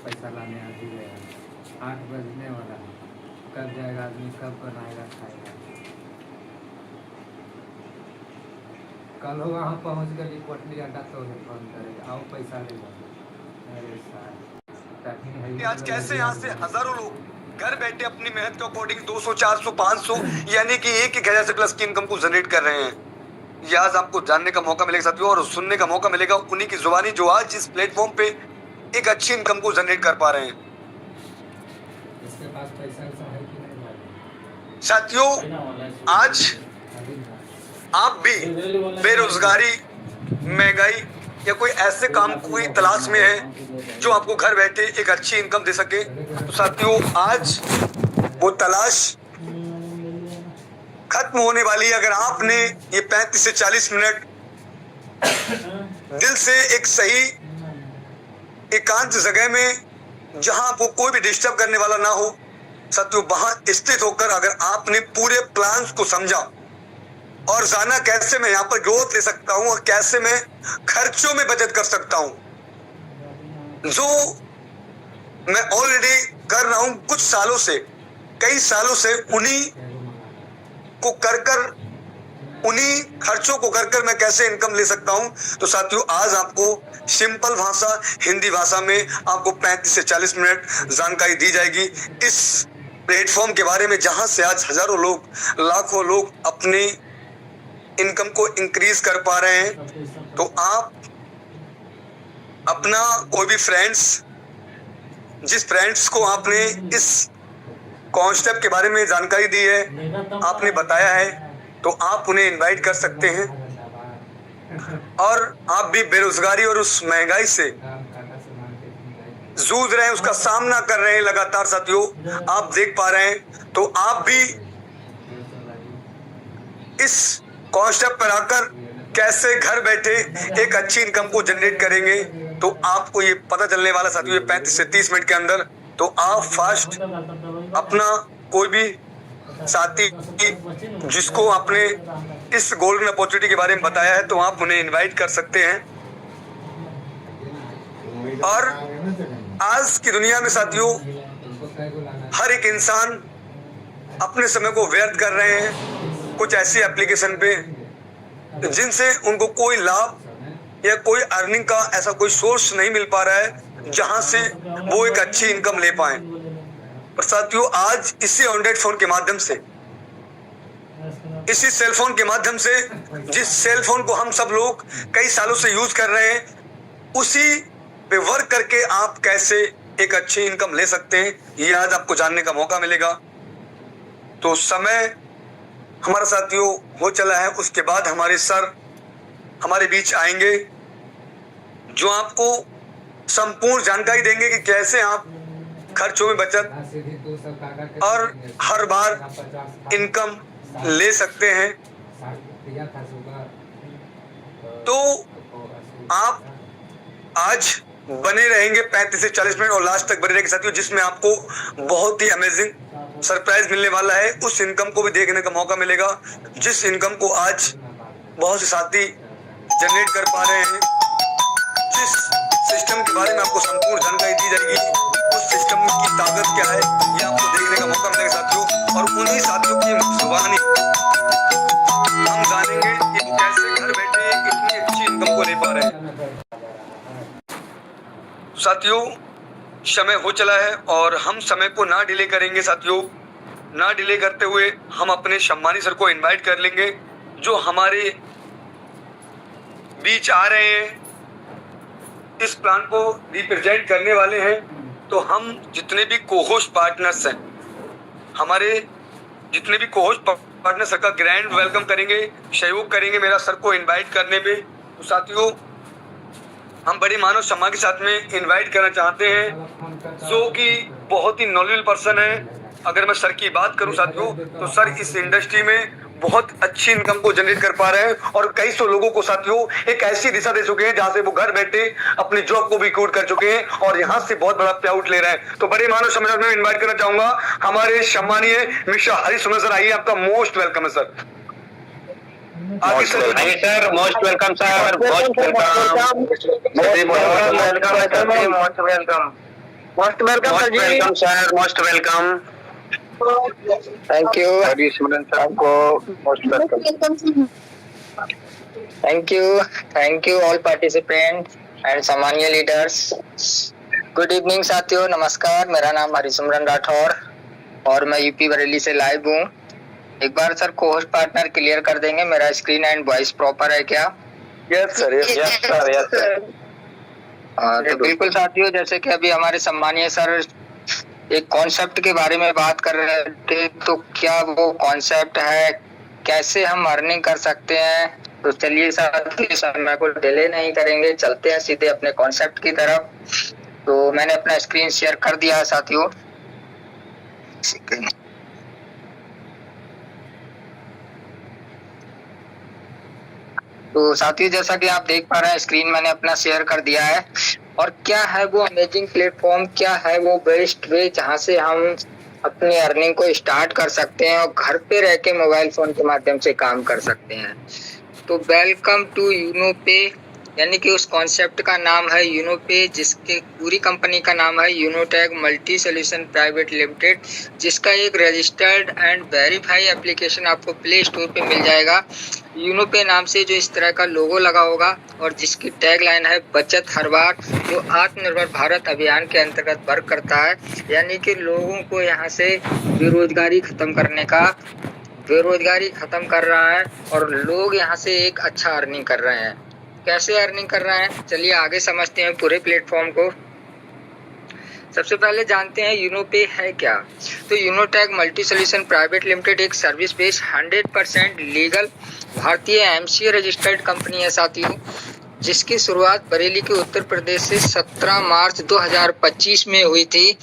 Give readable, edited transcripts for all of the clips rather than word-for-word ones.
पैसा लाने आ ही गया। 8 बजने वाला है, कब जाएगा आदमी, कब बनाएगा खाएगा। कल हो वहाँ पहुँच गए पटली अड्डा तो फोन करेगा, आओ पैसा ले लो। अरे साहब आज कैसे यहाँ से हजारों लोग घर बैठे अपनी मेहनत के अकॉर्डिंग 200, 400, 500 यानी कि 1,000 से प्लस की इनकम को जनरेट कर रहे हैं। ये आज आपको जानने का मौका मिलेगा साथियों, और सुनने का मौका मिलेगा उन्हीं की जुबानी जो आज इस प्लेटफॉर्म पे एक अच्छी इनकम को जनरेट कर पा रहे हैं। इसके पास पैसा है कि नहीं भाई? साथियों, आज आप भी बेरोजगारी, महंगाई या कोई ऐसे काम कोई तलाश में है जो आपको घर बैठे एक अच्छी इनकम दे सके, तो साथियों आज वो तलाश खत्म होने वाली है। अगर आपने ये 35 से 40 मिनट दिल से एक सही एकांत जगह में जहां आपको कोई भी डिस्टर्ब करने वाला ना हो, साथियों वहां स्थित होकर अगर आपने पूरे प्लान्स को समझा और जाना कैसे मैं यहाँ पर ग्रोथ ले सकता हूँ और कैसे मैं खर्चों में बचत कर सकता हूँ, जो मैं ऑलरेडी कर रहा हूँ कुछ सालों से, कई सालों से उन्हीं को कर उन्हीं खर्चों को कर मैं कैसे इनकम ले सकता हूं। तो साथियों आज आपको सिंपल भाषा हिंदी भाषा में आपको 35 से 40 मिनट जानकारी दी जाएगी इस प्लेटफॉर्म के बारे में, जहां से आज हजारों लोग, लाखों लोग अपनी इनकम को इंक्रीज कर पा रहे हैं। तो आप अपना कोई भी फ्रेंड्स, जिस फ्रेंड्स को आपने इस कॉन्सेप्ट के बारे में जानकारी दी है, आपने बताया है, तो आप उन्हें इनवाइट कर सकते हैं। और आप भी बेरोजगारी और उस महंगाई से जूझ रहे हैं, उसका सामना कर रहे हैं लगातार साथियों, आप देख पा रहे हैं, तो आप भी इस कॉन्सेप्ट पर आकर कैसे घर बैठे एक अच्छी इनकम को जनरेट करेंगे, तो आपको ये पता चलने वाला साथियों ये 35 से 30 मिनट के अंदर। तो आप फास्ट अपना कोई भी साथी जिसको आपने इस गोल्डन अपॉर्चुनिटी के बारे में बताया है, तो आप उन्हें इनवाइट कर सकते हैं। और आज की दुनिया में साथियों हर एक इंसान अपने समय को व्यर्थ कर रहे हैं कुछ ऐसी एप्लीकेशन पे जिनसे उनको कोई लाभ या कोई अर्निंग का ऐसा कोई सोर्स नहीं मिल पा रहा है जहां से वो एक अच्छी इनकम ले पाए। पर साथियों आज इसी एंड्रॉइड फोन के माध्यम से, इसी सेल फोन के माध्यम से, जिस सेल फोन को हम सब लोग कई सालों से यूज कर रहे हैं, उसी पे वर्क करके आप कैसे एक अच्छी इनकम ले सकते हैं, ये आज आपको जानने का मौका मिलेगा। तो समय हमारा साथियों हो चला है, उसके बाद हमारे सर हमारे बीच आएंगे जो आपको संपूर्ण जानकारी देंगे कि कैसे आप खर्चों में बचत और हर बार इनकम ले सकते हैं। तो आप आज बने रहेंगे 35 से 40 मिनट और लास्ट तक बने रहेंगे साथियों, जिसमें आपको बहुत ही अमेजिंग सरप्राइज मिलने वाला है। उस इनकम को भी देखने का मौका मिलेगा जिस इनकम को आज बहुत से साथी जनरेट कर पा रहे हैं। जिस सिस्टम के बारे में आपको संपूर्ण जानकारी दी जाएगी, उस सिस्टम की ताकत क्या है, ये आपको देखने का मौका मिलेगा साथियों। और उन्हीं साथियों की जुबानी हम जानेंगे कि वो कैसे घर बैठे कितनी अच्छी इनकम को ले पा रहे हैं। साथियों समय हो चला है और हम समय को ना डिले करेंगे साथियों। ना डिले करते हुए हम अपने सम्मानी सर को इनवाइट कर लेंगे जो हमारे बीच आ रहे हैं, इस प्लान को रिप्रेजेंट करने वाले हैं। तो हम जितने भी कोहोस्ट पार्टनर्स हैं, हमारे जितने भी कोहोस्ट पार्टनर सर का ग्रैंड वेलकम करेंगे, सहयोग करेंगे मेरा सर को इनवाइट करने में। तो साथियों हम बड़े मानव सम्मान के साथ में इनवाइट करना चाहते हैं जो कि बहुत ही नॉलेजेबल पर्सन है। अगर मैं सर की बात करूं साथियों, तो सर इस इंडस्ट्री में बहुत अच्छी इनकम को जनरेट कर पा रहे हैं और कई सौ लोगों को साथियों एक ऐसी दिशा दे चुके हैं जहां से वो घर बैठे अपनी जॉब को भी क्विट कर चुके हैं और यहां से बहुत बड़ा पे आउट ले रहे हैं। तो बड़े मानव सम्मान में इनवाइट करना चाहूंगा हमारे सम्मानीय मिस्टर हरीश सुमन सर। आइए, आपका मोस्ट वेलकम है सर। आगे sir most welcome sir, most welcome, most welcome. Most welcome sir, most welcome. Thank you. Hari Simran sir आपको most welcome. Thank you all participants and सम्मानीय leaders. Good evening साथियों, नमस्कार। मेरा नाम हरिसिमरन राठौर और मैं यूपी बरेली से लाइव हूँ। एक बार सर को होस्ट पार्टनर क्लियर कर देंगे, मेरा स्क्रीन एंड वॉइस प्रॉपर है क्या? Yes sir, yes sir. तो बिल्कुल साथियों, जैसे कि अभी हमारे सम्मानीय सर एक कॉन्सेप्ट के बारे में बात कर रहे थे, तो क्या वो कॉन्सेप्ट है, कैसे हम अर्निंग कर सकते हैं? तो चलिए साथियों, समय को डिले नहीं करेंगे, चलते हैं सीधे अपने कॉन्सेप्ट की तरफ। तो मैंने अपना स्क्रीन शेयर कर दिया है साथियों। तो साथियों, जैसा कि आप देख पा रहे हैं, स्क्रीन मैंने अपना शेयर कर दिया है। और क्या है वो अमेजिंग प्लेटफॉर्म, क्या है वो बेस्ट वे जहां से हम अपनी अर्निंग को स्टार्ट कर सकते हैं और घर पे रह के मोबाइल फोन के माध्यम से काम कर सकते हैं। तो वेलकम टू यूनोपे, यानी कि उस कॉन्सेप्ट का नाम है यूनोपे, जिसके पूरी कंपनी का नाम है यूनोटेक मल्टी सोल्यूशन प्राइवेट लिमिटेड, जिसका एक रजिस्टर्ड एंड वेरीफाई एप्लीकेशन आपको प्ले स्टोर पे मिल जाएगा। यूनोपे नाम से जो इस तरह का लोगो लगा होगा और जिसकी टैगलाइन है बचत हर बार, जो आत्मनिर्भर भारत अभियान के अंतर्गत वर्क करता है, यानी कि लोगों को यहाँ से बेरोजगारी खत्म कर रहा है और लोग यहाँ से एक अच्छा अर्निंग कर रहे हैं। कैसे अर्निंग कर रहे हैं, चलिए आगे समझते हैं पूरे प्लेटफॉर्म को। सबसे पहले जानते हैं यूनोपे है क्या। तो यूनोटेक मल्टी सोल्यूशन प्राइवेट लिमिटेड एक सर्विस बेस्ड 100% लीगल भारतीय एमसीए रजिस्टर्ड कंपनी है साथियों, जिसकी शुरुआत बरेली के उत्तर प्रदेश से 17 मार्च 2025 में हुई थी।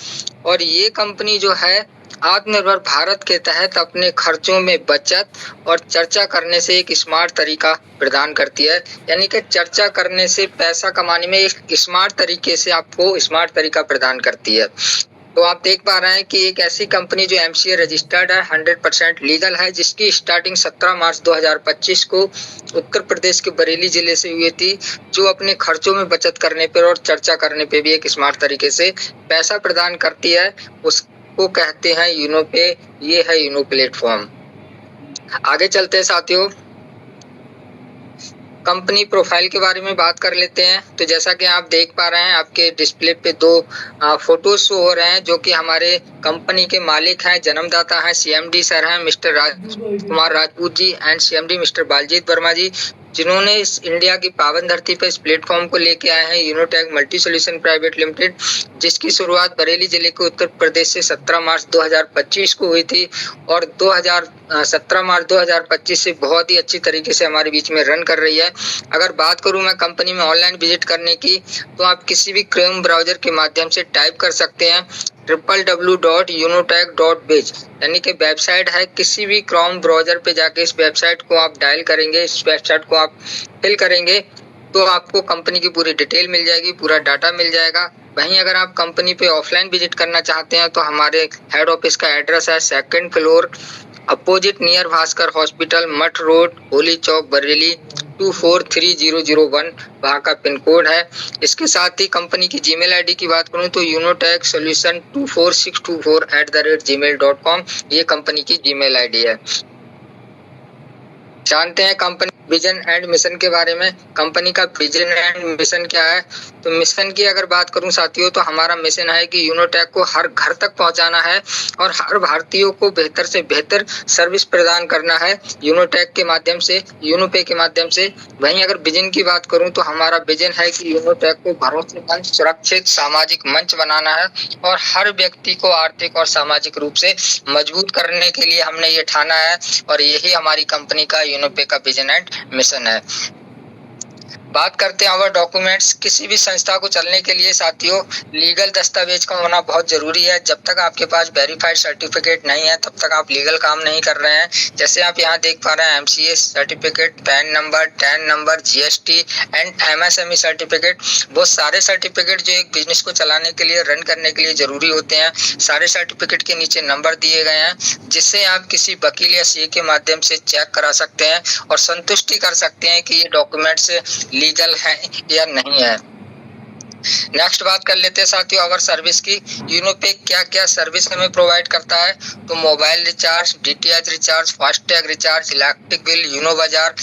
और ये कंपनी जो है आत्मनिर्भर भारत के तहत अपने खर्चों में बचत और चर्चा करने से एक स्मार्ट तरीका प्रदान करती है, यानी कि चर्चा करने से पैसा कमाने में एक स्मार्ट तरीके से आपको स्मार्ट तरीका प्रदान करती है। तो आप देख पा रहे हैं कि एक ऐसी कंपनी जो एमसीए रजिस्टर्ड है, 100% लीगल है, जिसकी स्टार्टिंग 17 मार्च 2025 को उत्तर प्रदेश के बरेली जिले से हुई थी, जो अपने खर्चों में बचत करने पर और चर्चा करने पे भी एक स्मार्ट तरीके से पैसा प्रदान करती है। उसको कहते हैं यूनोपे। ये है यूनो प्लेटफॉर्म। आगे चलते हैं साथियों, कंपनी प्रोफाइल के बारे में बात कर लेते हैं। तो जैसा कि आप देख पा रहे हैं, आपके डिस्प्ले पे दो फोटोज शो हो रहे हैं, जो कि हमारे कंपनी के मालिक हैं, जन्मदाता हैं, सीएमडी सर हैं mister Rajkumar Rajput ji and CMD mister Baljeet Verma ji, जिन्होंने इस इंडिया की पावन धरती पर इस प्लेटफॉर्म को लेके आए हैं, यूनोटेक मल्टी सोल्यूशन प्राइवेट लिमिटेड, जिसकी शुरुआत बरेली जिले के उत्तर प्रदेश से 17 मार्च 2025 को हुई थी और 17 मार्च 2025 से बहुत ही अच्छी तरीके से हमारे बीच में रन कर रही है। अगर बात करूं मैं कंपनी में ऑनलाइन विजिट करने की, तो आप किसी भी क्रोम ब्राउजर के माध्यम से टाइप कर सकते हैं www.unotech.biz, यानी कि वेबसाइट है। किसी भी क्रोम ब्राउजर पे जाके इस वेबसाइट को आप डायल करेंगे, इस वेबसाइट को आप फिल करेंगे, तो आपको कंपनी की पूरी डिटेल मिल जाएगी, पूरा डाटा मिल जाएगा। वहीं अगर आप कंपनी पे ऑफलाइन विजिट करना चाहते हैं, तो हमारे हेड ऑफिस का एड्रेस है 2nd floor, opposite near Bhaskar hospital, मठ रोड, होली चौक, बरेली 243001, वहाँ का पिन कोड है। इसके साथ ही कंपनी की जीमेल आईडी की बात करूँ तो unotechsolution24624@gmail.com, ये कंपनी की जीमेल आईडी है। जानते हैं कंपनी विजन एंड मिशन के बारे में। कंपनी का विजन एंड मिशन क्या है, तो मिशन की अगर बात करूं साथियों, तो हमारा मिशन है कि यूनोटेक को हर घर तक पहुंचाना है और हर भारतीयों को बेहतर से बेहतर सर्विस प्रदान करना है यूनोटेक के माध्यम से, यूनोपे के माध्यम से। वहीं अगर विजन की बात करूं तो हमारा विजन है कि यूनोटेक को भरोसेमंद, सुरक्षित, सामाजिक मंच बनाना है और हर व्यक्ति को आर्थिक और सामाजिक रूप से मजबूत करने के लिए हमने ये ठाना है और यही हमारी कंपनी का यूनोपे का विजन एंड मिशन है। बात करते हैं अवर डॉक्यूमेंट्स। किसी भी संस्था को चलने के लिए साथियों लीगल दस्तावेज का होना बहुत जरूरी है। जब तक आपके पास वेरीफाइड सर्टिफिकेट नहीं है, तब तक आप लीगल काम नहीं कर रहे हैं। जैसे आप यहाँ देख पा रहे हैं, MCA certificate, pan number, tan number, GST and MSME certificate. वो सारे सर्टिफिकेट जो एक बिजनेस को चलाने के लिए, रन करने के लिए जरूरी होते हैं, सारे सर्टिफिकेट के नीचे नंबर दिए गए हैं, जिससे आप किसी वकील या सीए के माध्यम से चेक करा सकते हैं और संतुष्टि कर सकते हैं कि ये डॉक्यूमेंट्स लीगल है या नहीं है। नेक्स्ट बात कर लेते हैं साथियों अवर सर्विस की। यूनोपे क्या क्या सर्विस हमें प्रोवाइड करता है, तो mobile recharge, DTH recharge, FASTag recharge, electric bill, YONO बाजार,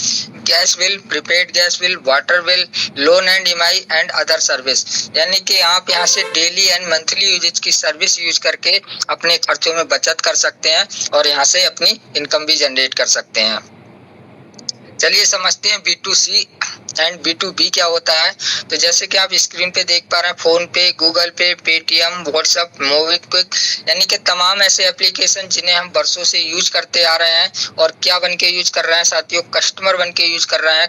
gas bill, prepaid gas bill, water bill, loan and EMI and other service. यानी कि आप यहाँ से डेली एंड मंथली यूजेज की सर्विस यूज करके अपने खर्चों में बचत कर सकते हैं और यहाँ से अपनी इनकम भी जनरेट कर सकते हैं। चलिए समझते हैं B2C एंड B2B क्या होता है। तो जैसे कि आप स्क्रीन पे देख पा रहे हैं, फोन पे, गूगल पे, पेटीएम, व्हाट्सएप, मोबिक्विक, यानी कि तमाम ऐसे एप्लीकेशन जिन्हें हम वर्षों से यूज करते आ रहे हैं और क्या बन के यूज कर रहे हैं साथियों, कस्टमर बन के यूज कर रहे हैं,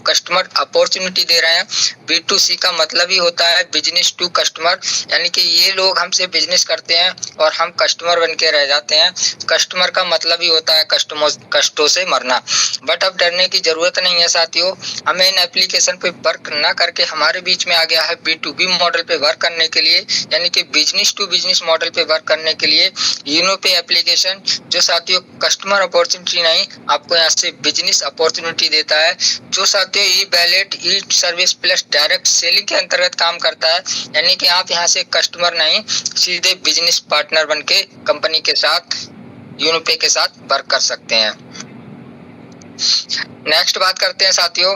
कस्टमर अपॉर्चुनिटी दे रहे हैं। B2C का मतलब ही होता है बिजनेस टू कस्टमर, यानी कि ये लोग हमसे बिजनेस करते हैं और हम कस्टमर बन के रह जाते हैं। कस्टमर का मतलब ही होता है कष्टों से मरना। बट अब डरने की जरूरत नहीं है साथियों, हमें इन एप्लीकेशन पे वर्क ना करके हमारे बीच में आ गया है B2B मॉडल पे वर्क करने के लिए, यानी कि बिजनेस टू बिजनेस मॉडल पे वर्क करने के लिए यूनोपे एप्लीकेशन, जो साथियों कस्टमर अपॉर्चुनिटी नहीं आपको यहाँ से बिजनेस अपॉर्चुनिटी देता है, जो साथियों ई वैलेट, ई सर्विस प्लस डायरेक्ट सेलिंग के अंतर्गत काम करता है। यानी कि आप यहाँ से कस्टमर नहीं सीधे बिजनेस पार्टनर बन के कंपनी के साथ, यूनोपे के साथ वर्क कर सकते हैं। नेक्स्ट बात करते हैं साथियों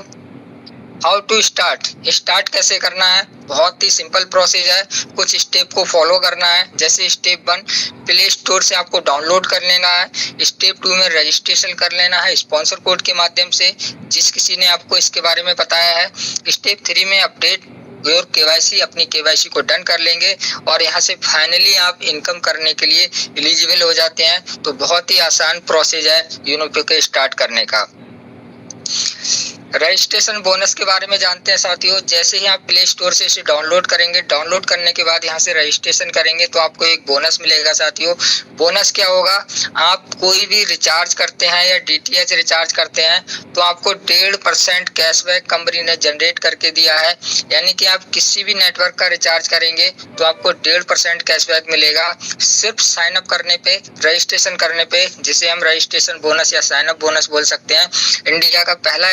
हाउ टू स्टार्ट कैसे करना है। बहुत ही सिंपल प्रोसेस है, कुछ स्टेप को फॉलो करना है। जैसे स्टेप 1 प्ले स्टोर से आपको डाउनलोड कर लेना है, स्टेप 2 में रजिस्ट्रेशन कर लेना है स्पॉन्सर कोड के माध्यम से, जिस किसी ने आपको इसके बारे में बताया है। स्टेप 3 में अपडेट योर केवाईसी, अपनी केवाईसी को डन कर लेंगे और यहाँ से फाइनली आप इनकम करने के लिए एलिजिबल हो जाते हैं। तो बहुत ही आसान प्रोसेस है यूनोपे के स्टार्ट करने का। रजिस्ट्रेशन बोनस के बारे में जानते हैं साथियों। जैसे ही आप प्ले स्टोर से इसे डाउनलोड करेंगे, डाउनलोड करने के बाद यहाँ से रजिस्ट्रेशन करेंगे तो आपको एक बोनस मिलेगा साथियों। बोनस क्या होगा, आप कोई भी रिचार्ज करते हैं या डीटीएच रिचार्ज करते हैं तो आपको 1.5% कैशबैक कंपनी ने जनरेट करके दिया है। यानी कि आप किसी भी नेटवर्क का रिचार्ज करेंगे तो आपको 1.5% कैशबैक मिलेगा सिर्फ साइन अप करने पे, रजिस्ट्रेशन करने पे, जिसे हम रजिस्ट्रेशन बोनस या साइन अप बोनस बोल सकते हैं। इंडिया का पहला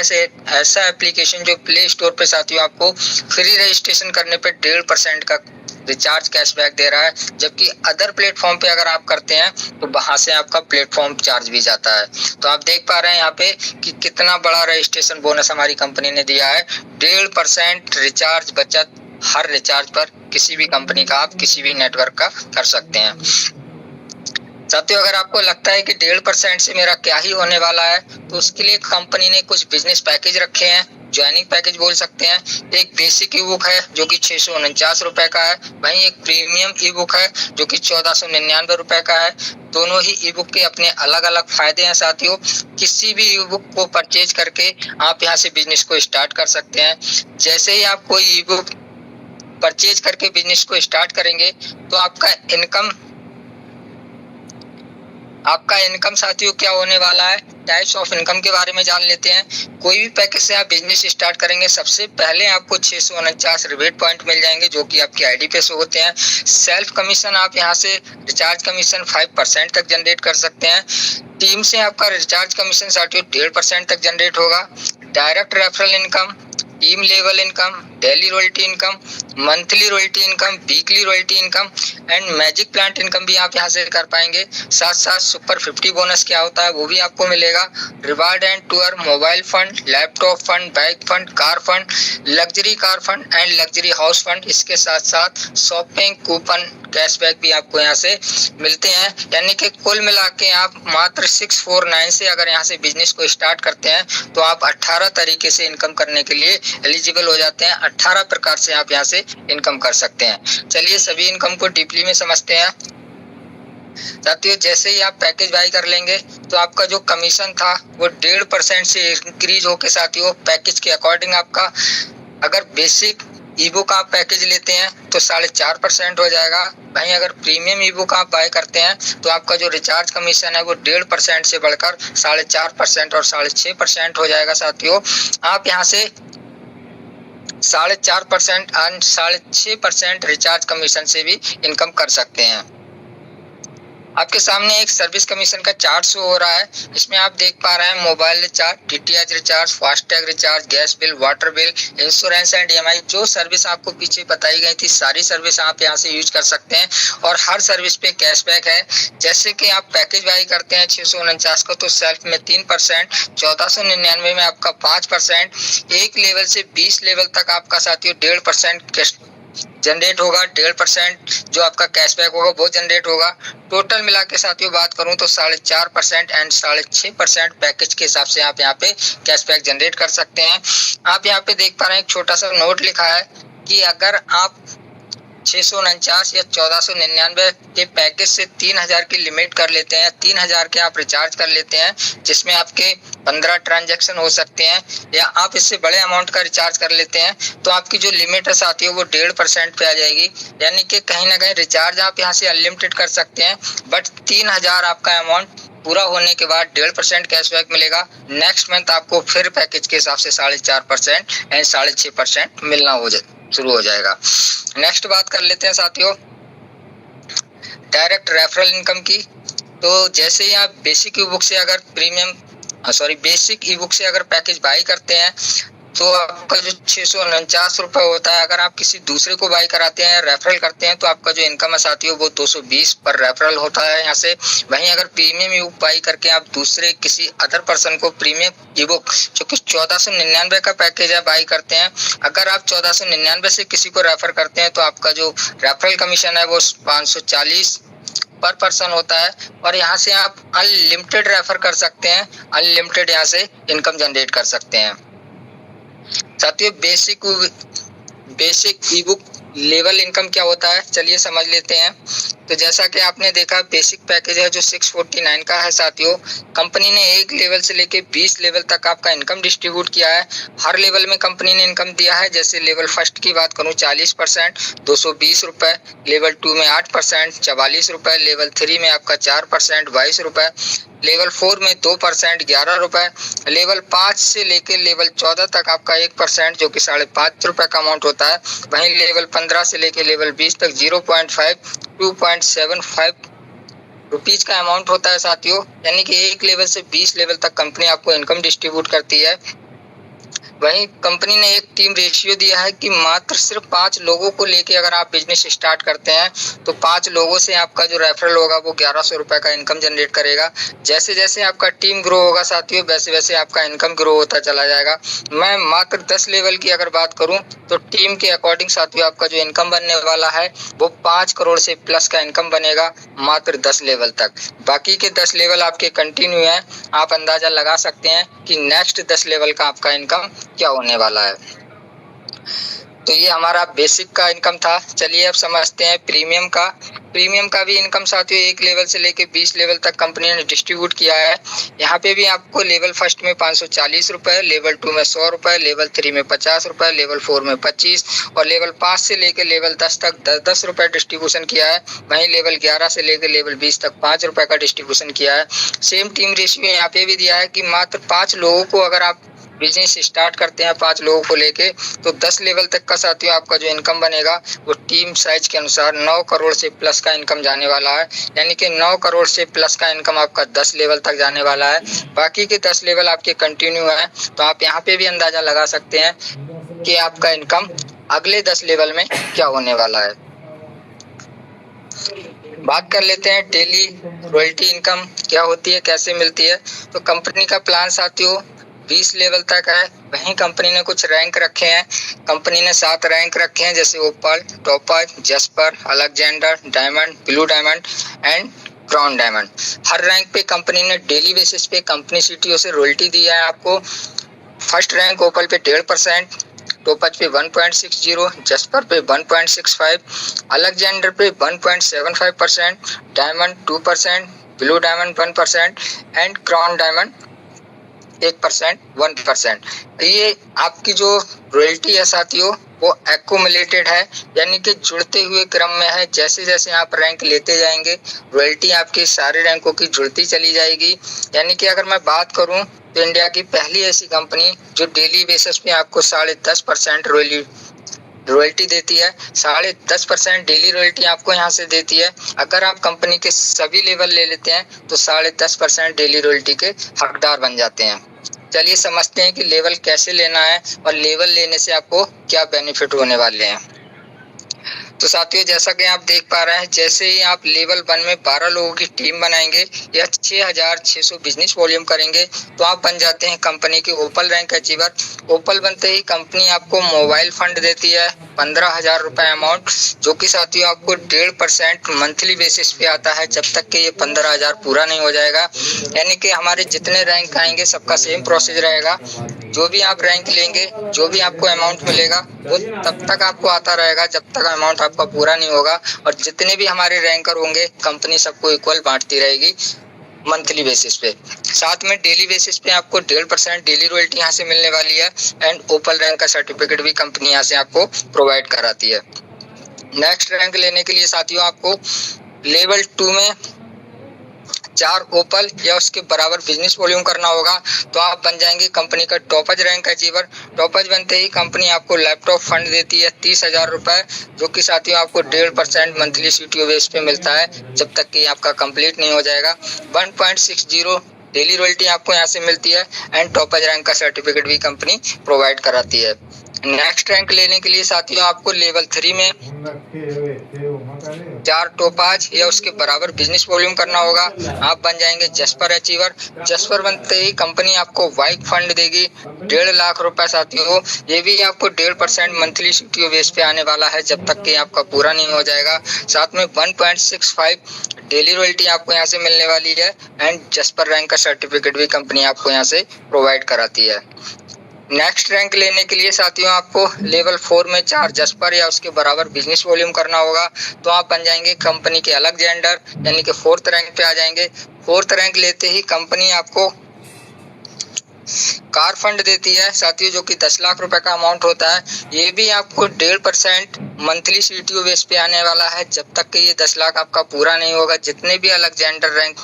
ऐसा एप्लीकेशन जो प्ले स्टोर पे साथियों आपको फ्री रजिस्ट्रेशन करने पे 1.5% का रिचार्ज कैशबैक दे रहा है, जबकि अदर प्लेटफॉर्म पे अगर आप करते हैं तो वहां से आपका प्लेटफॉर्म चार्ज भी जाता है। तो आप देख पा रहे हैं यहाँ पे कि कितना बड़ा रजिस्ट्रेशन बोनस हमारी कंपनी ने दिया है। 1.5% रिचार्ज बचत हर रिचार्ज पर किसी भी कंपनी का, आप किसी भी नेटवर्क का कर सकते हैं। साथियों अगर आपको लगता है कि 1.5% से मेरा क्या ही होने वाला है, तो उसके लिए कंपनी ने कुछ बिजनेस पैकेज रखे हैं, ज्वाइनिंग पैकेज बोल सकते हैं। एक बेसिक ई बुक है जो कि 649 रुपए का है, वहीं एक प्रीमियम ई बुक है जो कि 1499 रुपए का है। दोनों ही ई बुक के अपने अलग अलग फायदे हैं साथियों। किसी भी ई बुक को परचेज करके आप यहाँ से बिजनेस को स्टार्ट कर सकते हैं। जैसे ही आप कोई ई बुक परचेज करके बिजनेस को स्टार्ट करेंगे तो आपका इनकम साथियों क्या होने वाला है। टाइप्स ऑफ इनकम के बारे में जान लेते हैं। कोई भी पैकेज से आप बिजनेस स्टार्ट करेंगे, सबसे पहले आपको 649 रिबेट पॉइंट मिल जाएंगे जो कि आपकी आईडी पे शो होते हैं। सेल्फ कमीशन आप यहां से रिचार्ज कमीशन 5% तक जनरेट कर सकते हैं। टीम से आपका रिचार्ज कमीशन साथियों 1.5% तक जनरेट होगा। Direct referral income, team level income, daily royalty income, monthly royalty income, weekly royalty income and magic plant income भी आप यहाँ से कर पाएंगे। साथ साथ सुपर 50 बोनस क्या होता है वो भी आपको मिलेगा। Reward and tour, mobile fund, laptop fund, bike fund, car fund, luxury car fund and luxury house fund. इसके साथ साथ शॉपिंग कूपन, कैशबैक भी आपको यहाँ से मिलते हैं। यानी कि कुल मिला के आप मात्र 649 से अगर यहाँ से बिजनेस को स्टार्ट करते हैं तो आप 18 तरीके से इनकम करने के लिए एलिजिबल हो जाते हैं। 18 प्रकार से आप यहाँ से इनकम कर सकते हैं। चलिए सभी इनकम को डीपली में समझते हैं साथियों। जैसे ही आप पैकेज बाय कर लेंगे तो आपका जो कमीशन था वो 1.5% से इंक्रीज होके साथियों पैकेज के अकॉर्डिंग आपका, अगर बेसिक ई बुक आप पैकेज लेते हैं तो 4.5% हो जाएगा। वहीं अगर प्रीमियम ई बुक आप बाय करते हैं तो आपका जो रिचार्ज कमीशन है वो 1.5% से बढ़कर 4.5% और 6.5% हो जाएगा साथियों। आप यहाँ से 4.5% और 6.5% रिचार्ज कमीशन से भी इनकम कर सकते हैं। आपके सामने एक सर्विस कमीशन का चार्ट शो हो रहा है। इसमें आप देख पा रहे हैं mobile recharge, DTH recharge, FASTag recharge, gas bill, water bill, insurance and EMI. जो सर्विस आपको पीछे बताई गई थी सारी सर्विस आप यहाँ से यूज कर सकते हैं और हर सर्विस पे कैशबैक है। जैसे कि आप पैकेज बाई करते हैं 649 का तो सेल्फ में 3%, 1499 में आपका 5%, एक लेवल से 20 लेवल तक आपका साथियों 1.5% जनरेट होगा। 1.5% जो आपका कैशबैक होगा वो जनरेट होगा। टोटल मिला के साथियों बात करूं तो 4.5% एंड 6.5% पैकेज के हिसाब से आप यहाँ पे कैशबैक जनरेट कर सकते हैं। आप यहाँ पे देख पा रहे हैं एक छोटा सा नोट लिखा है कि अगर आप 649 या 1499 के पैकेज से 3000 की लिमिट कर लेते हैं, 3000 के आप रिचार्ज कर लेते हैं जिसमें आपके 15 ट्रांजैक्शन हो सकते हैं, या आप इससे बड़े अमाउंट का रिचार्ज कर लेते हैं तो आपकी जो लिमिट है साथियों वो 1.5% पे आ जाएगी। यानी कि कहीं ना कहीं रिचार्ज आप यहाँ से अनलिमिटेड कर सकते हैं, बट 3000 आपका अमाउंट पूरा होने के बाद 1.5% कैशबैक मिलेगा। नेक्स्ट मंथ आपको फिर पैकेज के हिसाब से 4.5% एंड 6.5% मिलना शुरू हो जाएगा। नेक्स्ट बात कर लेते हैं साथियों डायरेक्ट रेफरल इनकम की। तो जैसे ही आप बेसिक ई बुक से अगर बेसिक ई बुक से अगर पैकेज बाई करते हैं तो आपका जो 649 रुपए होता है, अगर आप किसी दूसरे को बाई कराते हैं, रेफरल करते हैं तो आपका जो इनकम है साथियों वो 220 पर रेफरल होता है यहाँ से। वहीं अगर प्रीमियम ई बुक बाई करके आप दूसरे किसी अदर पर्सन को प्रीमियम ई बुक जो कि 1499 का पैकेज है बाई करते हैं, अगर आप 1499 से किसी को रेफर करते हैं तो आपका जो रेफरल कमीशन है वो 540 पर पर्सन होता है और यहाँ से आप अनलिमिटेड रेफर कर सकते हैं, अनलिमिटेड यहाँ से इनकम जनरेट कर सकते हैं। साथियों बेसिक ई बुक लेवल इनकम क्या होता है चलिए समझ लेते हैं। तो जैसा कि आपने देखा बेसिक पैकेज है जो 649 का है साथियों, कंपनी ने एक लेवल से लेके 20 लेवल तक आपका इनकम डिस्ट्रीब्यूट किया है। हर लेवल में कंपनी ने इनकम दिया है। जैसे लेवल फर्स्ट की बात करूं 40% 220 रुपए, लेवल 2 में 8% 44 रुपए, लेवल 3 में आपका 4% 22 रुपए, लेवल 4 में 2% 11 रुपए, लेवल 5 से लेके लेवल 14 तक आपका 1% जो कि 5.5 रुपए का अमाउंट होता है। वहीं लेवल 15 से लेके लेवल 20 तक 0.5 2.75 रुपीज का अमाउंट होता है साथियों। यानी कि एक लेवल से 20 लेवल तक कंपनी आपको इनकम डिस्ट्रीब्यूट करती है। वहीं कंपनी ने एक टीम रेशियो दिया है कि मात्र सिर्फ 5 लोगों को लेके अगर आप बिजनेस स्टार्ट करते हैं तो 5 लोगों से आपका जो रेफरल होगा वो 1100 रुपए का इनकम जनरेट करेगा। जैसे जैसे आपका टीम ग्रो होगा साथियों वैसे वैसे आपका इनकम ग्रो होता चला जाएगा। मैं मात्र 10 लेवल की अगर बात करूं तो टीम के अकॉर्डिंग साथियों आपका जो इनकम बनने वाला है वो 5 करोड़ से प्लस का इनकम बनेगा मात्र 10 लेवल तक। बाकी के 10 लेवल आपके कंटिन्यू है, आप अंदाजा लगा सकते हैं कि नेक्स्ट 10 लेवल का आपका इनकम क्या होने वाला है। तो ये हमारा बेसिक का इनकम था। चलिए अब समझते हैं प्रीमियम का। प्रीमियम का भी इनकम साथियों एक लेवल से लेके 20 लेवल तक कंपनी ने डिस्ट्रीब्यूट किया है। यहाँ पे भी आपको लेवल फर्स्ट में 540 रुपए, लेवल 2 में 100 रुपए, लेवल 3 में 50 रुपए, लेवल 4 में 25 और लेवल 5 से लेके लेवल 10 तक 10-10 रुपए डिस्ट्रीब्यूशन किया है। वहीं लेवल 11 से लेके लेवल 20 तक 5 रुपए का डिस्ट्रीब्यूशन किया है। सेम टीम रेशियो यहाँ पे भी दिया है कि मात्र 5 लोगों को अगर आप बिजनेस स्टार्ट करते हैं 5 लोगों को लेके तो 10 लेवल तक का साथियों आपका जो इनकम बनेगा वो टीम साइज के अनुसार 9 करोड़ से प्लस का इनकम जाने वाला है। यानी कि 9 करोड़ से प्लस का इनकम आपका 10 लेवल तक जाने वाला है। बाकी के 10 लेवल आपके कंटिन्यू है। तो आप यहाँ पे भी अंदाजा लगा सकते हैं कि आपका इनकम अगले 10 लेवल में क्या होने वाला है। बात कर लेते हैं डेली रॉयल्टी इनकम क्या होती है, कैसे मिलती है। तो कंपनी का प्लान साथियों 20 लेवल तक है। वहीं कंपनी ने कुछ रैंक रखे हैं। कंपनी ने 7 रैंक रखे हैं जैसे opal, topper, jasper, alexander, diamond, blue diamond and crown diamond. हर रैंक पे कंपनी ने डेली बेसिस पे कंपनी सीटीओ से रॉयल्टी दिया है आपको। फर्स्ट रैंक ओपल पे 1.5%, टोपज पे 1.60, जस्पर पे 1.65, अलेक्जेंडर पे 1.75%, diamond 2%, blue diamond 1% and crown diamond 1%। ये आपकी जो रॉयल्टी है साथियों वो एक्यूमुलेटेड है, यानी कि जुड़ते हुए क्रम में है। जैसे जैसे आप रैंक लेते जाएंगे रॉयल्टी आपके सारे रैंकों की जुड़ती चली जाएगी। यानी कि अगर मैं बात करूं तो इंडिया की पहली ऐसी कंपनी जो डेली बेसिस पे आपको 10.5% रॉयल्टी देती है, 10.5% डेली रॉयल्टी आपको यहाँ से देती है। अगर आप कंपनी के सभी लेवल ले लेते हैं तो 10.5% डेली रॉयल्टी के हकदार बन जाते हैं। चलिए समझते हैं कि लेवल कैसे लेना है और लेवल लेने से आपको क्या बेनिफिट होने वाले हैं। तो साथियों, जैसा कि आप देख पा रहे हैं, जैसे ही आप लेवल 1 में 12 लोगों की टीम बनाएंगे या 6600 बिजनेस वॉल्यूम करेंगे तो आप बन जाते हैं कंपनी के ओपल रैंक अचीवर। ओपल बनते ही कंपनी आपको मोबाइल फंड देती है 15,000 रुपए अमाउंट, जो कि साथियों आपको 1.5% मंथली बेसिस पे आता है जब तक कि ये 15,000 पूरा नहीं हो जाएगा। यानी कि हमारे जितने रैंक आएंगे सबका सेम प्रोसेस रहेगा। जो भी आप रैंक लेंगे, जो भी आपको अमाउंट मिलेगा वो तब तक आपको आता रहेगा जब तक अमाउंट आपका पूरा नहीं होगा। और जितने भी हमारे रैंकर होंगे कंपनी सबको इक्वल बांटती रहेगी मंथली बेसिस पे। साथ में डेली बेसिस पे आपको 1.5% डेली रॉयल्टी यहाँ से मिलने वाली है एंड ओपल रैंक का सर्टिफिकेट भी कंपनी यहाँ से आपको प्रोवाइड कराती है। नेक्स्ट रैंक लेने के लिए साथियों आपको लेवल 2 में 4 ओपल या उसके बराबर बिजनेस वॉल्यूम करना होगा तो आप बन जाएंगे कंपनी का टॉपज रैंक अचीवर। टॉपज बनते ही कंपनी आपको लैपटॉप फंड देती है 30,000 रुपए, जो कि साथियों आपको 1.5% मंथली CTO बेस पे मिलता है जब तक कि आपका कंप्लीट नहीं हो जाएगा। 1.60 डेली रॉयल्टी आपको यहाँ से मिलती है एंड टॉपज रैंक का सर्टिफिकेट भी कंपनी प्रोवाइड कराती है। नेक्स्ट रैंक लेने के लिए साथियों आपको लेवल 3 में 4 टोपाज या उसके बराबर बिजनेस वॉल्यूम करना होगा। आप बन जाएंगे जस्पर अचीवर। जस्पर बनते ही कंपनी आपको वाइक फंड देगी 1.5 लाख रुपए साथियों। ये भी आपको 1.5% मंथली CTO बेस पे आने वाला है जब तक कि आपका पूरा नहीं हो जाएगा। साथ में 1.65 डेली रॉयल्टी आपको यहाँ से मिलने वाली है एंड जस्पर रैंक का सर्टिफिकेट भी कंपनी आपको यहाँ से प्रोवाइड कराती है। नेक्स्ट रैंक लेने के लिए साथियों आपको लेवल 4 में 4 जस्पर या उसके बराबर बिजनेस वॉल्यूम करना होगा तो आप बन जाएंगे कंपनी के अलेक्जेंडर, यानी कि 4th रैंक पे आ जाएंगे। 4th रैंक लेते ही कंपनी आपको कार फंड देती है साथियों, जो कि 10 लाख रुपए का अमाउंट होता है। ये भी आपको 1.5% मंथली CTO बेस पे आने वाला है जब तक कि ये 10 लाख आपका पूरा नहीं होगा। जितने भी अलेक्जेंडर रैंक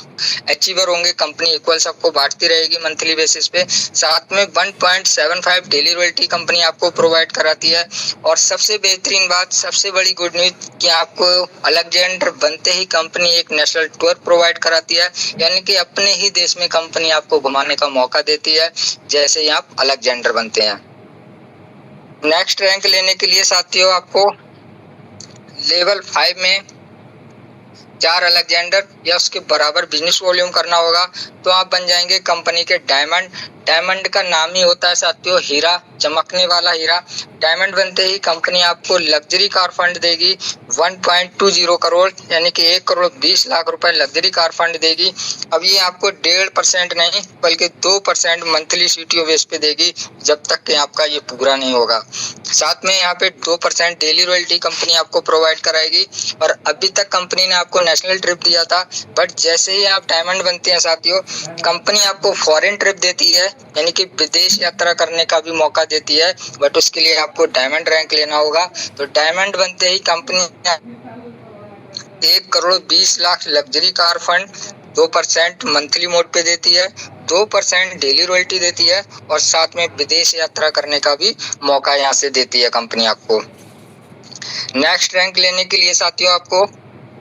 अचीवर होंगे कंपनी इक्वल सबको बांटती रहेगी मंथली बेसिस पे। साथ में 1.75 डेली रॉयल्टी कंपनी आपको प्रोवाइड कराती है। और सबसे बेहतरीन बात, सबसे बड़ी गुड न्यूज कि आपको अलेक्जेंडर बनते ही कंपनी एक नेशनल टूर प्रोवाइड कराती है, यानी कि अपने ही देश में कंपनी आपको घुमाने का मौका देती है जैसे ही आप अलेक्जेंडर बनते हैं। नेक्स्ट रैंक लेने के लिए साथियों आपको लेवल 5 में 4 अलेक्जेंडर या उसके बराबर बिजनेस वॉल्यूम करना होगा तो आप बन जाएंगे कंपनी के डायमंड। डायमंड का नाम ही होता है साथियों हीरा, चमकने वाला हीरा। डायमंड बनते ही कंपनी आपको लग्जरी कार फंड देगी 1.20 करोड़, यानी कि 1 करोड़ 20 लाख रुपए लग्जरी कार फंड देगी। अब ये आपको 1.5% नहीं बल्कि 2% मंथली CTO बेस पे देगी जब तक कि आपका ये पूरा नहीं होगा। साथ में यहाँ पे 2% डेली रॉयल्टी कंपनी आपको प्रोवाइड कराएगी। और अभी तक कंपनी ने आपको नेशनल ट्रिप दिया था, बट जैसे ही आप डायमंड बनते हैं साथियों कंपनी आपको फॉरेन ट्रिप देती है, यानी कि विदेश यात्रा करने का भी मौका देती है, बट उसके लिए आपको डायमंड रैंक लेना होगा। तो डायमंड बनते ही company 1 crore 20 lakh luxury car fund 2% monthly mode पे देती है, 2% डेली रॉयल्टी देती है और साथ में विदेश यात्रा करने का भी मौका यहाँ से देती है कंपनी आपको। नेक्स्ट रैंक लेने के लिए साथियों आपको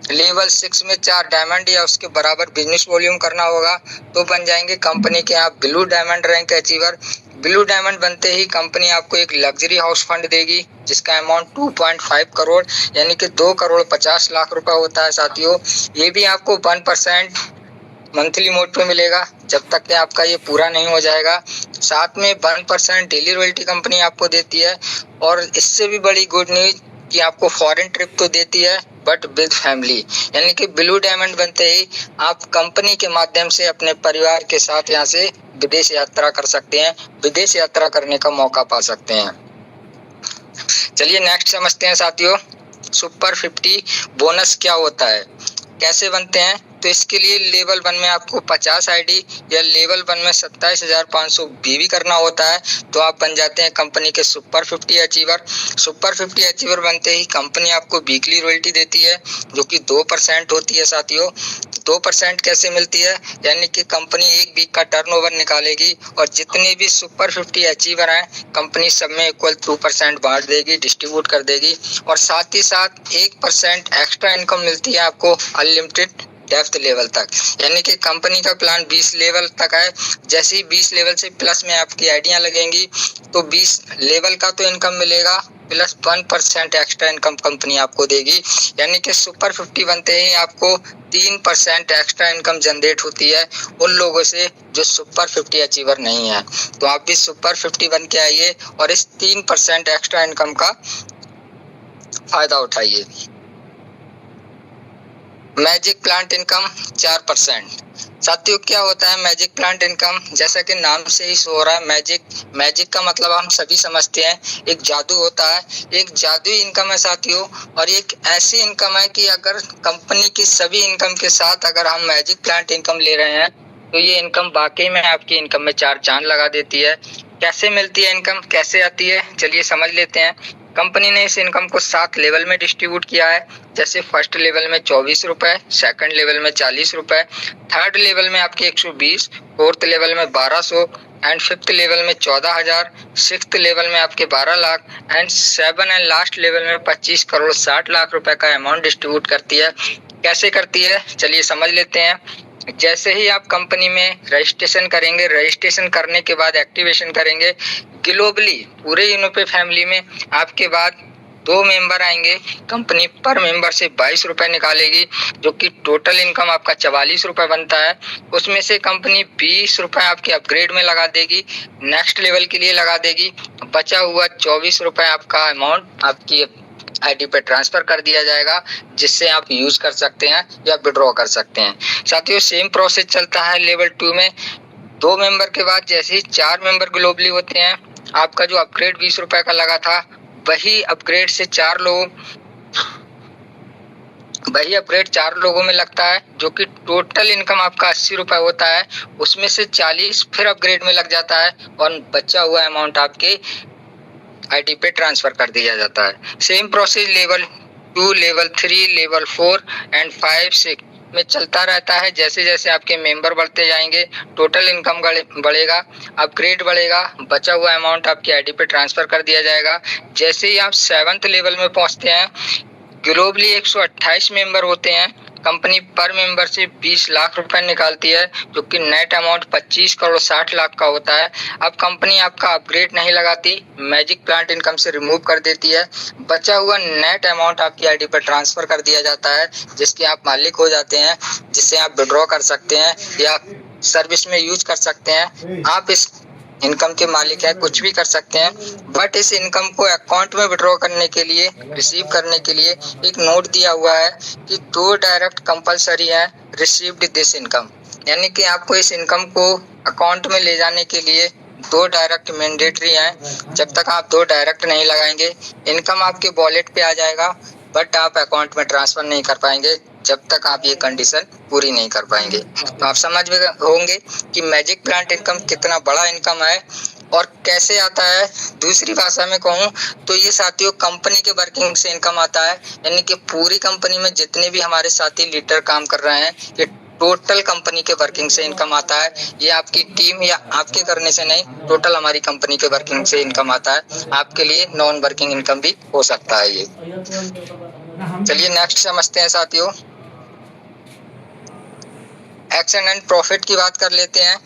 लेवल 6 में 4 डायमंड या उसके बराबर बिजनेस वॉल्यूम करना होगा तो बन जाएंगे कंपनी के आप blue diamond rank achiever. Blue diamond बनते ही कंपनी आपको एक लग्जरी हाउस फंड देगी जिसका अमाउंट 2.5 करोड़ यानी कि 2 करोड़ 50 लाख रुपए होता है साथियों। ये भी आपको 1% मंथली मोड पे मिलेगा जब तक कि आपका ये पूरा नहीं हो जाएगा। साथ में 1% डेली रॉयल्टी कंपनी आपको देती है और इससे भी बड़ी गुड न्यूज कि आपको फॉरेन ट्रिप तो देती है बट विद फैमिली, यानी कि ब्लू डायमंड बनते ही आप कंपनी के माध्यम से अपने परिवार के साथ यहाँ से विदेश यात्रा कर सकते हैं, विदेश यात्रा करने का मौका पा सकते हैं। चलिए नेक्स्ट समझते हैं साथियों सुपर 50 बोनस क्या होता है, कैसे बनते हैं। तो इसके लिए लेवल 1 में आपको 50 ID या लेवल 1 में 27,500 BV करना होता है तो आप बन जाते हैं कंपनी के सुपर 50 अचीवर। सुपर 50 अचीवर बनते ही कंपनी आपको वीकली रॉयल्टी देती है जो कि 2% होती है साथियों। 2% कैसे मिलती है, यानी कि कंपनी एक वीक का टर्नओवर निकालेगी और जितने भी सुपर 50 अचीवर हैं कंपनी सब में इक्वल 2% बांट देगी, डिस्ट्रीब्यूट कर देगी। और साथ ही साथ 1% एक्स्ट्रा इनकम मिलती है आपको अनलिमिटेड डेप्थ लेवल तक, यानी कि कंपनी का प्लान 20 लेवल तक है। जैसे ही 20 लेवल से प्लस में आपकी आइडिया लगेंगी तो 20 लेवल का तो इनकम मिलेगा प्लस 1% एक्स्ट्रा इनकम कंपनी आपको देगी, यानी कि सुपर 50 बनते ही आपको 3% एक्स्ट्रा इनकम जनरेट होती है उन लोगों से जो सुपर 50 अचीवर नहीं है। तो आप भी सुपर 50 बन के आइए और इस 3% एक्स्ट्रा इनकम का फायदा उठाइए। Magic plant income 4%। साथियों क्या होता है मैजिक प्लांट इनकम, जैसा कि नाम से ही शो हो रहा है मैजिक का मतलब हम सभी समझते हैं एक जादू होता है, एक जादुई इनकम है साथियों। और एक ऐसी इनकम है कि अगर कंपनी की सभी इनकम के साथ अगर हम मैजिक प्लांट इनकम ले रहे हैं तो ये इनकम वाकई में आपकी इनकम में 4 चांद लगा देती है। कैसे मिलती है इनकम, कैसे आती है, चलिए समझ लेते हैं। कंपनी ने इस इनकम को 7 लेवल में डिस्ट्रीब्यूट किया है, जैसे फर्स्ट लेवल में 24 रुपए, सेकंड लेवल में 40 रुपए, थर्ड लेवल में आपके 120, फोर्थ लेवल में 1200 एंड फिफ्थ लेवल में 14,000, सिक्स्थ लेवल में आपके 12 lakh and 7 and last level में 25 करोड़ 60 लाख रुपए का अमाउंट डिस्ट्रीब्यूट करती है। कैसे करती है चलिए समझ लेते हैं। जैसे ही आप कंपनी में रजिस्ट्रेशन करेंगे, रजिस्ट्रेशन करने के बाद एक्टिवेशन करेंगे, ग्लोबली पूरे यूनोपे फैमिली में आपके बाद 2 मेंबर आएंगे। कंपनी पर मेंबर से 22 रुपए निकालेगी, जो कि टोटल इनकम आपका 44 रुपए बनता है। उसमें से कंपनी 20 रुपए आपके अपग्रेड में लगा देगी, नेक्स्ट लेवल के लिए लगा देगी। बचा हुआ 24 रुपए आपका अमाउंट आपकी आईडी पे ट्रांसफर कर दिया जाएगा, जिससे आप यूज कर सकते हैं या विड्रॉ कर सकते हैं। साथियों सेम प्रोसेस चलता है लेवल 2 में। 2 मेंबर के बाद जैसे ही 4 मेंबर ग्लोबली होते हैं, आपका जो अपग्रेड 20 रुपए का लगा था वही अपग्रेड 4 लोगों में लगता है, जो कि टोटल इनकम आपका 80 रुपए होता है। उसमें से 40 फिर अपग्रेड में लग जाता है और बचा हुआ अमाउंट आपके आईडी पे ट्रांसफर कर दिया जाता है। Same process level 2, level 3, level 4 and 5, 6 में चलता रहता है। जैसे जैसे आपके मेंबर बढ़ते जाएंगे टोटल इनकम बढ़ेगा, अपग्रेड बढ़ेगा, बचा हुआ अमाउंट आपकी आईडी पे ट्रांसफर कर दिया जाएगा। जैसे ही आप 7th लेवल में पहुंचते हैं, ग्लोबली 128 मेंबर होते हैं। कंपनी पर मेंबर से 20 लाख रुपए निकालती है, जो कि नेट अमाउंट 25 करोड़ 60 लाख का होता है। अब कंपनी आपका अपग्रेड नहीं लगाती, मैजिक प्लांट इनकम से रिमूव कर देती है। बचा हुआ नेट अमाउंट आपकी आईडी पर ट्रांसफर कर दिया जाता है, जिसके आप मालिक हो जाते हैं, जिससे आप विड्रॉ कर सकते हैं या सर्विस में यूज कर सकते हैं। आप इस इनकम के मालिक है, कुछ भी कर सकते हैं। बट इस इनकम को अकाउंट में विड्रॉ करने के लिए, रिसीव करने के लिए एक नोट दिया हुआ है कि 2 डायरेक्ट कंपलसरी है रिसीव्ड दिस इनकम, यानी कि आपको इस इनकम को अकाउंट में ले जाने के लिए 2 डायरेक्ट मैंडेटरी हैं। जब तक आप 2 डायरेक्ट नहीं लगाएंगे, इनकम आपके वॉलेट पे आ जाएगा बट आप अकाउंट में ट्रांसफर नहीं कर पाएंगे जब तक आप ये कंडीशन पूरी नहीं कर पाएंगे। तो आप समझ होंगे कि मैजिक प्लांट इनकम कितना बड़ा इनकम है और कैसे आता है। दूसरी भाषा में कहूँ तो ये साथियों कंपनी के वर्किंग से इनकम आता है, यानी कि पूरी कंपनी में जितने भी हमारे साथी लीडर काम कर रहे हैं, ये टोटल कंपनी के वर्किंग से इनकम आता है। ये आपकी टीम या आपके करने से नहीं, टोटल हमारी कंपनी के वर्किंग से इनकम आता है। आपके लिए नॉन वर्किंग इनकम भी हो सकता है ये। चलिए नेक्स्ट समझते हैं साथियों। एक्शन एंड प्रॉफिट की बात कर लेते हैं।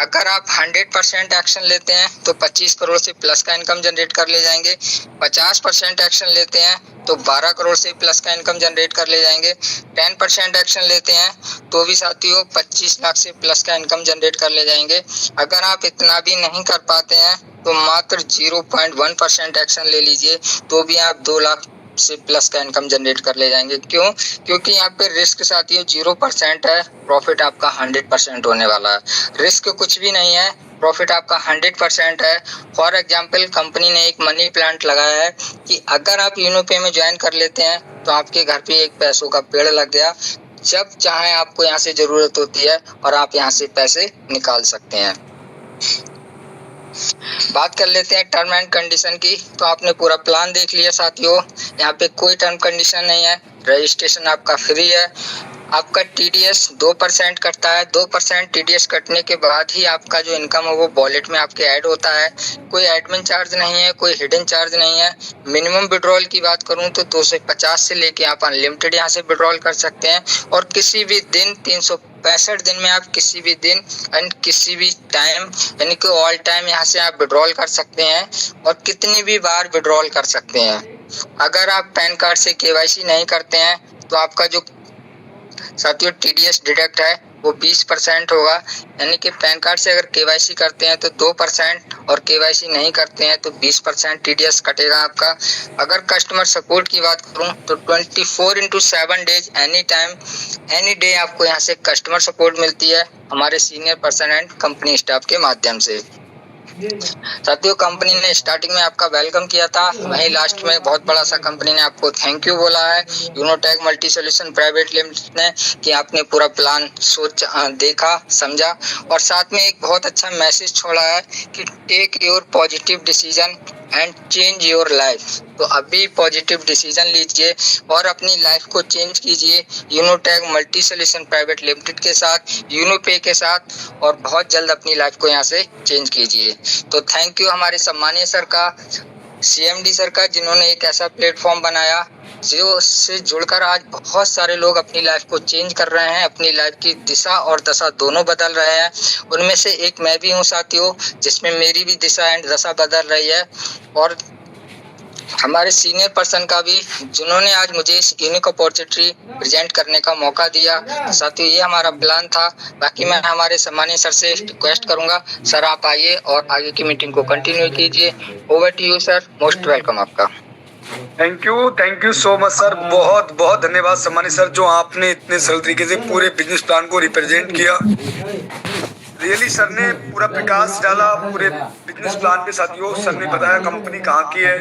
अगर आप 100% एक्शन लेते हैं तो 25 करोड़ से प्लस का इनकम जनरेट कर ले जाएंगे। 50% एक्शन लेते हैं तो 12 करोड़ से प्लस का इनकम जनरेट कर ले जाएंगे। 10% एक्शन लेते हैं तो भी साथियों 25 लाख से प्लस का इनकम जनरेट कर ले जाएंगे। अगर आप इतना भी नहीं कर पाते हैं तो मात्र 0.1% एक्शन ले लीजिए, तो भी आप 2 लाख से प्लस का इनकम जनरेट कर ले जाएंगे। क्यों? क्योंकि यहाँ पे रिस्क साथियों 0% है, प्रॉफिट आपका 100% होने वाला है। रिस्क कुछ भी नहीं है, प्रॉफिट आपका 100% है। फॉर एग्जाम्पल कंपनी ने एक मनी प्लांट लगाया है कि अगर आप यूनोपे में ज्वाइन कर लेते हैं तो आपके घर पे एक पैसों का पेड़ लग गया, जब चाहे आपको यहाँ से जरूरत होती है और आप यहाँ से पैसे निकाल सकते हैं। बात कर लेते हैं टर्म एंड कंडीशन की। तो आपने पूरा प्लान देख लिया साथियों, यहाँ पे कोई टर्म कंडीशन नहीं है, रजिस्ट्रेशन आपका फ्री है। आपका टीडीएस 2% कटता है। 2% टीडीएस कटने के बाद ही आपका जो इनकम है वो वॉलेट में आपके ऐड होता है। कोई एडमिन चार्ज नहीं है, कोई हिडन चार्ज नहीं है। मिनिमम विड्रॉल की बात करूं तो 250 से लेके आप अनलिमिटेड यहाँ से विड्रॉल कर सकते हैं और किसी भी दिन 365 दिन में आप किसी भी दिन एंड किसी भी टाइम यानी कि ऑल टाइम यहाँ से आप विड्रॉल कर सकते हैं और कितनी भी बार विड्रॉल कर सकते हैं। अगर आप पैन कार्ड से केवाईसी नहीं करते हैं तो आपका जो साथियों टीडीएस डिडक्ट है वो 20% होगा, यानी कि पैन कार्ड से अगर केवाईसी करते हैं तो 2% और केवाईसी नहीं करते हैं तो 20% टीडीएस कटेगा आपका। अगर कस्टमर सपोर्ट की बात करूं तो 24/7 days any time any day आपको यहां से कस्टमर सपोर्ट मिलती है हमारे senior person and company staff के माध्यम से। साथियों कंपनी ने स्टार्टिंग में आपका वेलकम किया था, वहीं लास्ट में बहुत बड़ा सा कंपनी ने आपको थैंक यू बोला है यूनोटेक मल्टी सॉल्यूशन प्राइवेट लिमिटेड ने कि आपने पूरा प्लान देखा समझा और साथ में एक बहुत अच्छा मैसेज छोड़ा है कि take your positive decision and change your life. तो अभी पॉजिटिव डिसीजन लीजिए और अपनी लाइफ को चेंज कीजिए यूनोटेक मल्टी सॉल्यूशन प्राइवेट लिमिटेड के साथ, यूनोपे के साथ और बहुत जल्द अपनी लाइफ को यहाँ से चेंज कीजिए। तो थैंक यू हमारे सम्मानीय सर का, सीएमडी सर का, जिन्होंने एक ऐसा प्लेटफॉर्म बनाया जो से जुड़कर आज बहुत सारे लोग अपनी लाइफ को चेंज कर रहे हैं, अपनी लाइफ की दिशा और दशा दोनों बदल रहे हैं। उनमें से एक मैं भी हूँ साथियों, जिसमें मेरी भी दिशा एंड दशा बदल रही है और हमारे सीनियर पर्सन का भी, जिन्होंने आज मुझे इस यूनिक अपॉर्चुनिटी प्रेजेंट करने का मौका दिया। तो साथियों ये हमारा प्लान था। बाकी मैं हमारे सम्मानीय सर से रिक्वेस्ट करूंगा, सर आप आइए और आगे की मीटिंग को कंटिन्यू कीजिए। Over to you sir, most welcome आपका। Thank you so much sir, बहुत बहुत धन्यवाद सम्मानित सर, जो आपने इतने सरल तरीके से पूरे बिजनेस प्लान को रिप्रेजेंट किया। रियली सर ने पूरा प्रकाश डाला पूरे बिजनेस प्लान पे। साथियों सर ने बताया कंपनी कहाँ की है,